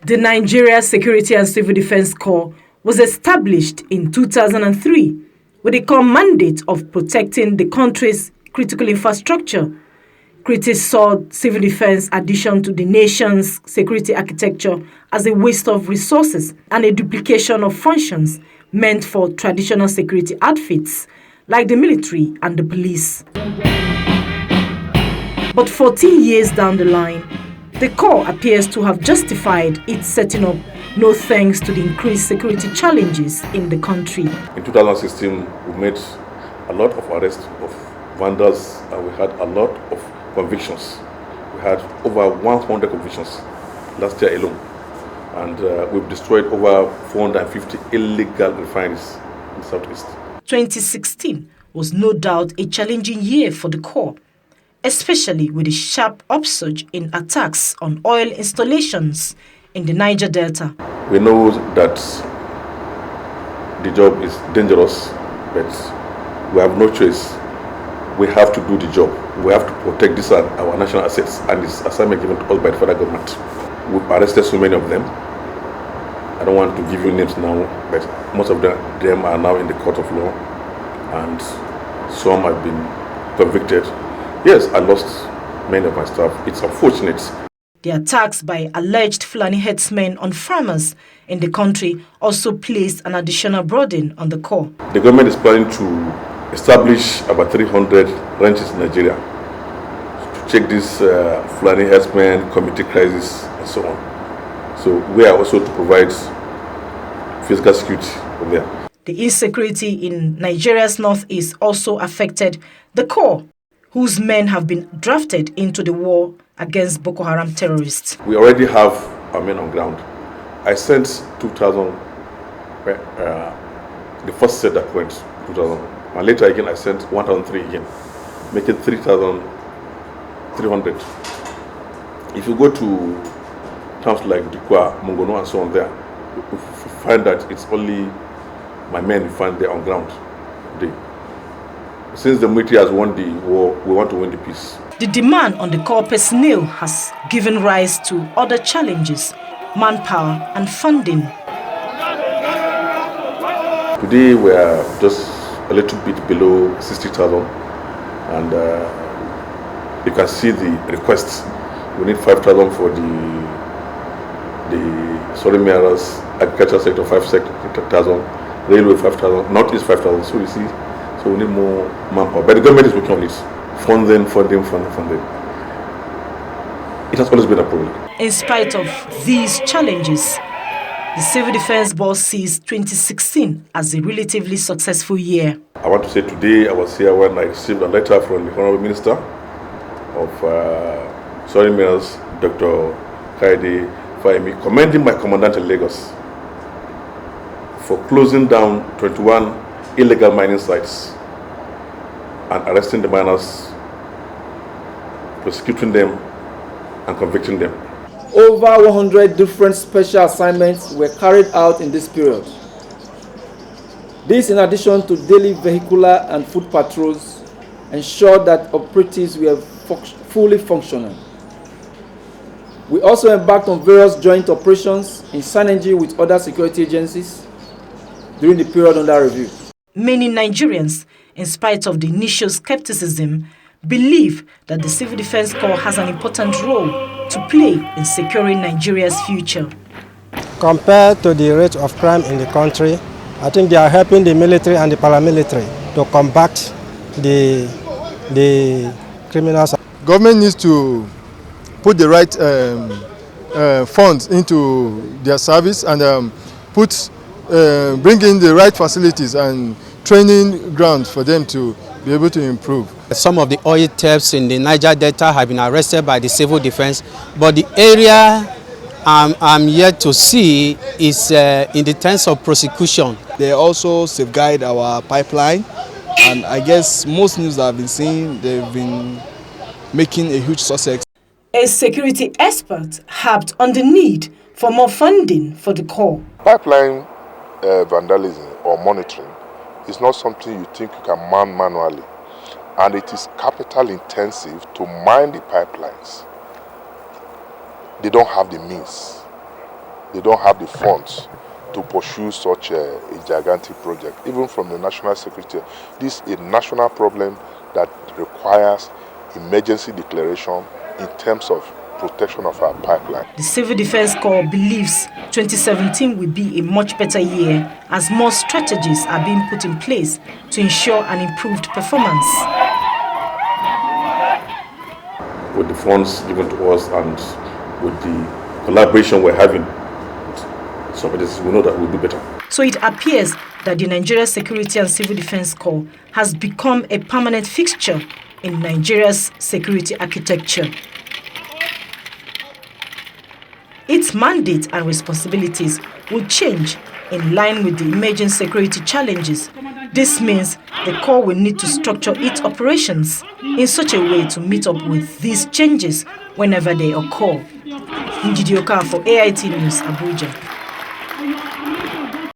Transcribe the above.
The Nigeria Security and Civil Defense Corps was established in 2003 with the core mandate of protecting the country's critical infrastructure. Critics saw civil defense addition to the nation's security architecture as a waste of resources and a duplication of functions meant for traditional security outfits like the military and the police. But 14 years down the line, the Corps appears to have justified its setting up, no thanks to the increased security challenges in the country. In 2016, we made a lot of arrests of vandals and we had a lot of convictions. We had over 100 convictions last year alone. And we've destroyed over 450 illegal refineries in the Southeast. 2016 was no doubt a challenging year for the Corps, especially with the sharp upsurge in attacks on oil installations in the Niger Delta. We know that the job is dangerous, but we have no choice. We have to do the job. We have to protect this our national assets and this assignment given to us by the federal government. We've arrested so many of them. I don't want to give you names now, but most of them are now in the court of law and some have been convicted. Yes, I lost many of my staff. It's unfortunate. The attacks by alleged Fulani herdsmen on farmers in the country also placed an additional burden on the Corps. The government is planning to establish about 300 ranches in Nigeria to check this Fulani herdsmen, community crisis, and so on. So we are also to provide physical security over there. The insecurity in Nigeria's northeast also affected the Corps, whose men have been drafted into the war against Boko Haram terrorists. We already have our men on ground. I sent 2,000, the first set that went 2,000. And later again I sent 1,003 again, making 3,300. If you go to towns like Dikwa, Mongono and so on there, you find that it's only my men you find there on ground today. Since the military has won the war, we want to win the peace. The demand on the Corps personnel has given rise to other challenges, manpower and funding. Today we are just a little bit below 60,000 and you can see the requests. We need 5,000 for the soil minerals, agriculture sector 5,000, railway 5,000, northeast 5,000. So you see, so we need more manpower. But the government is working on this. Funding. It has always been a problem. In spite of these challenges, the Civil Defense Board sees 2016 as a relatively successful year. I want to say today I was here when I received a letter from the Honorable Minister of Soil Minerals, Dr. Kaide Fahimi, commending my commandant in Lagos for closing down 21 illegal mining sites and arresting the miners, prosecuting them and convicting them. Over 100 different special assignments were carried out in this period. This, in addition to daily vehicular and foot patrols, ensured that operatives were fully functional. We also embarked on various joint operations in synergy with other security agencies during the period under review. Many Nigerians, in spite of the initial skepticism, believe that the Civil Defense Corps has an important role to play in securing Nigeria's future. Compared to the rate of crime in the country, I think they are helping the military and the paramilitary to combat the criminals. Government needs to put the right funds into their service and bring in the right facilities and training grounds for them to be able to improve. Some of the oil thefts in the Niger Delta have been arrested by the civil defense, but the area I'm yet to see is in the terms of prosecution. They also safeguard our pipeline, and I guess most news that I've been seeing, they've been making a huge success. A security expert harped on the need for more funding for the Corps. Pipeline vandalism or monitoring is not something you think you can man manually, and it is capital intensive to mine the pipelines. They don't have the means. they don't have the funds to pursue such a gigantic project. Even from the national security, this is a national problem that requires emergency declaration in terms of protection of our pipeline. The Civil Defense Corps believes 2017 will be a much better year as more strategies are being put in place to ensure an improved performance. With the funds given to us and with the collaboration we're having, some of this, we know that we'll do better. So it appears that the Nigeria Security and Civil Defense Corps has become a permanent fixture in Nigeria's security architecture. Its mandate and responsibilities will change in line with the emerging security challenges. This means the Corps will need to structure its operations in such a way to meet up with these changes whenever they occur. Ndidi for AIT News, Abuja.